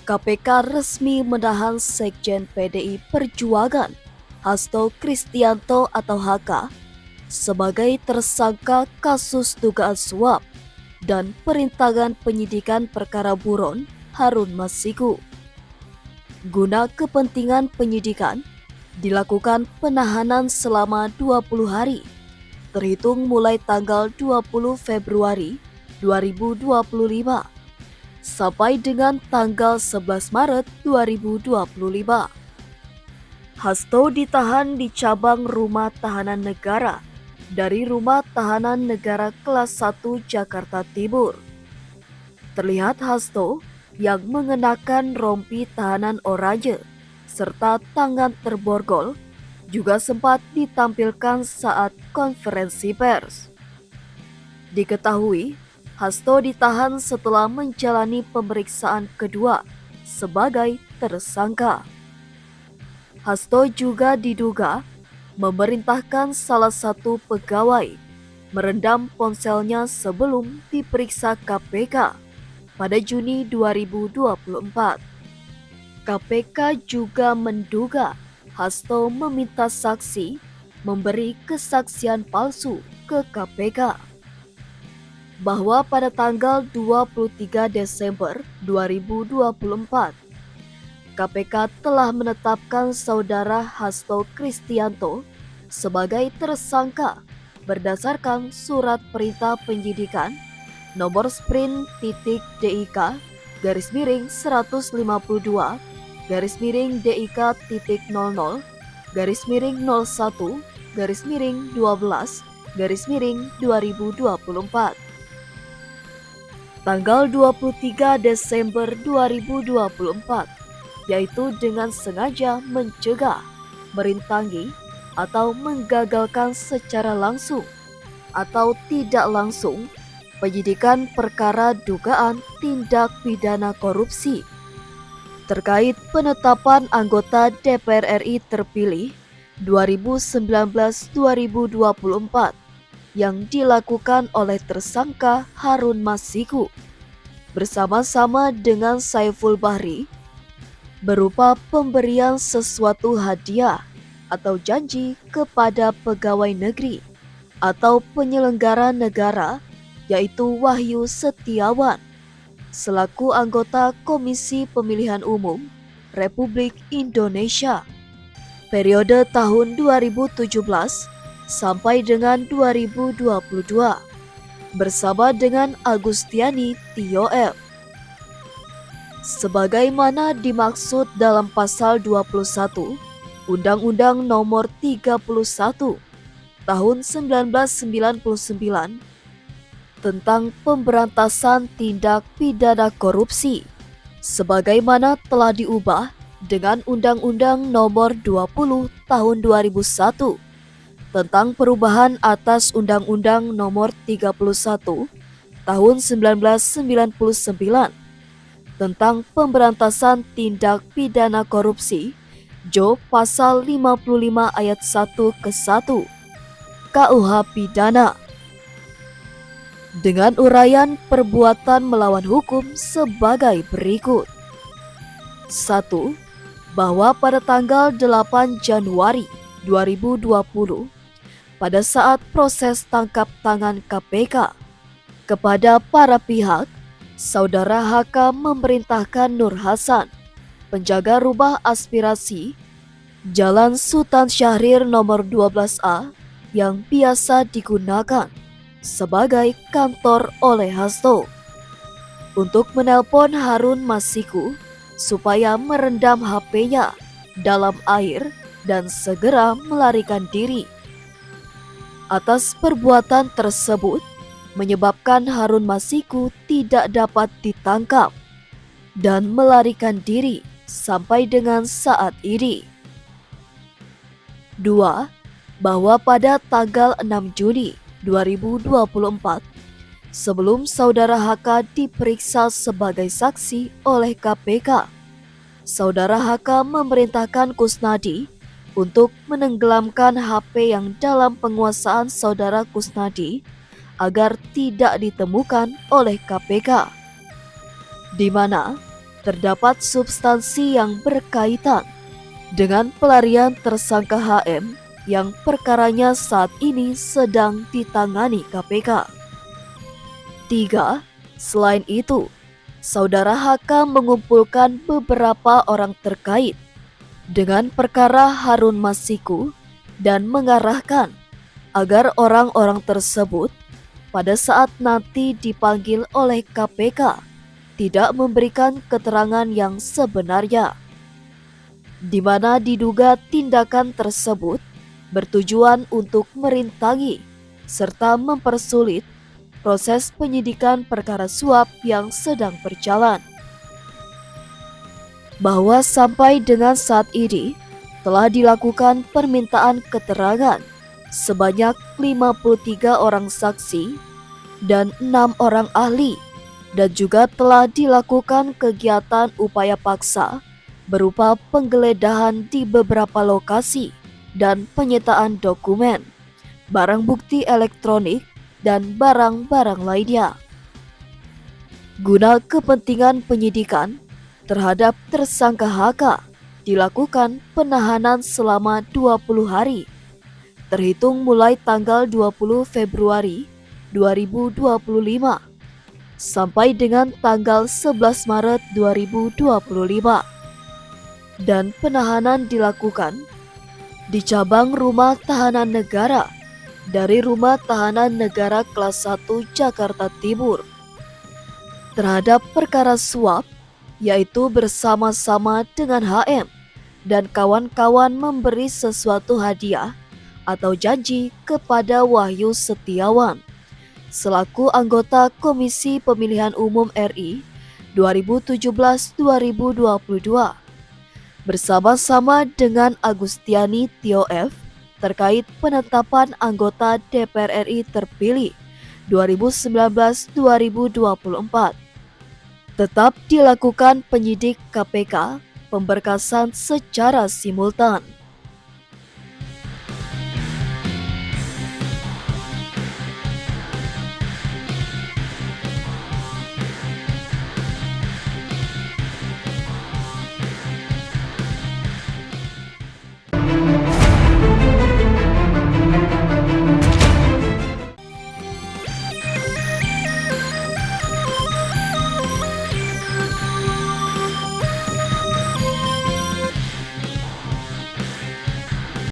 KPK resmi menahan Sekjen PDI Perjuangan, Hasto Kristianto atau HK, sebagai tersangka kasus dugaan suap dan perintangan penyidikan perkara buron Harun Masiku. Guna kepentingan penyidikan, dilakukan penahanan selama 20 hari, terhitung mulai tanggal 20 Februari 2025 sampai dengan tanggal 11 Maret 2025. Hasto ditahan di cabang Rumah Tahanan Negara dari Rumah Tahanan Negara Kelas 1 Jakarta Timur. Terlihat Hasto yang mengenakan rompi tahanan oranye serta tangan terborgol juga sempat ditampilkan saat konferensi pers. Diketahui, Hasto ditahan setelah menjalani pemeriksaan kedua sebagai tersangka. Hasto juga diduga memerintahkan salah satu pegawai merendam ponselnya sebelum diperiksa KPK pada Juni 2024. KPK juga menduga Hasto meminta saksi memberi kesaksian palsu ke KPK. Bahwa pada tanggal 23 Desember 2024, KPK telah menetapkan saudara Hasto Kristianto sebagai tersangka berdasarkan surat perintah penyidikan nomor sprint.DIK /DIK-DIK-00-DIK-01-12-2024. Tanggal 23 Desember 2024, yaitu dengan sengaja mencegah, merintangi, atau menggagalkan secara langsung atau tidak langsung penyidikan perkara dugaan tindak pidana korupsi terkait penetapan anggota DPR RI terpilih 2019-2024 yang dilakukan oleh tersangka Harun Masiku bersama-sama dengan Saiful Bahri berupa pemberian sesuatu hadiah atau janji kepada pegawai negeri atau penyelenggara negara, yaitu Wahyu Setiawan selaku anggota Komisi Pemilihan Umum Republik Indonesia periode tahun 2017 sampai dengan 2022 bersama dengan Agustiani Tio F. Sebagaimana dimaksud dalam pasal 21 Undang-Undang Nomor 31 Tahun 1999 tentang pemberantasan tindak pidana korupsi, sebagaimana telah diubah dengan Undang-Undang Nomor 20 Tahun 2001 tentang perubahan atas Undang-Undang Nomor 31 Tahun 1999 tentang pemberantasan tindak pidana korupsi, Jo Pasal 55 Ayat 1 ke 1 KUH Pidana dengan uraian perbuatan melawan hukum sebagai berikut. 1. Bahwa pada tanggal 8 Januari 2020, pada saat proses tangkap tangan KPK kepada para pihak, Saudara HK memerintahkan Nur Hasan, penjaga rumah aspirasi, Jalan Sultan Syahrir nomor 12A yang biasa digunakan sebagai kantor oleh Hasto, untuk menelpon Harun Masiku supaya merendam HP-nya dalam air dan segera melarikan diri. Atas perbuatan tersebut, menyebabkan Harun Masiku tidak dapat ditangkap dan melarikan diri sampai dengan saat ini. 2. Bahwa pada tanggal 6 Juni 2024, sebelum Saudara HK diperiksa sebagai saksi oleh KPK, Saudara HK memerintahkan Kusnadi untuk menenggelamkan HP yang dalam penguasaan Saudara Kusnadi agar tidak ditemukan oleh KPK, di mana terdapat substansi yang berkaitan dengan pelarian tersangka HM yang perkaranya saat ini sedang ditangani KPK. 3. Selain itu, Saudara HK mengumpulkan beberapa orang terkait dengan perkara Harun Masiku dan mengarahkan agar orang-orang tersebut pada saat nanti dipanggil oleh KPK tidak memberikan keterangan yang sebenarnya, di mana diduga tindakan tersebut bertujuan untuk merintangi serta mempersulit proses penyidikan perkara suap yang sedang berjalan. Bahwa sampai dengan saat ini telah dilakukan permintaan keterangan sebanyak 53 orang saksi dan 6 orang ahli, dan juga telah dilakukan kegiatan upaya paksa berupa penggeledahan di beberapa lokasi dan penyitaan dokumen, barang bukti elektronik, dan barang-barang lainnya. Guna kepentingan penyidikan terhadap tersangka HK, dilakukan penahanan selama 20 hari, terhitung mulai tanggal 20 Februari 2025 sampai dengan tanggal 11 Maret 2025. Dan penahanan dilakukan di cabang Rumah Tahanan Negara dari Rumah Tahanan Negara Kelas 1 Jakarta Timur terhadap perkara suap, yaitu bersama-sama dengan HM dan kawan-kawan memberi sesuatu hadiah atau janji kepada Wahyu Setiawan selaku anggota Komisi Pemilihan Umum RI 2017-2022 bersama-sama dengan Agustiani Tio F terkait penetapan anggota DPR RI terpilih 2019-2024. Tetap dilakukan penyidik KPK pemberkasan secara simultan.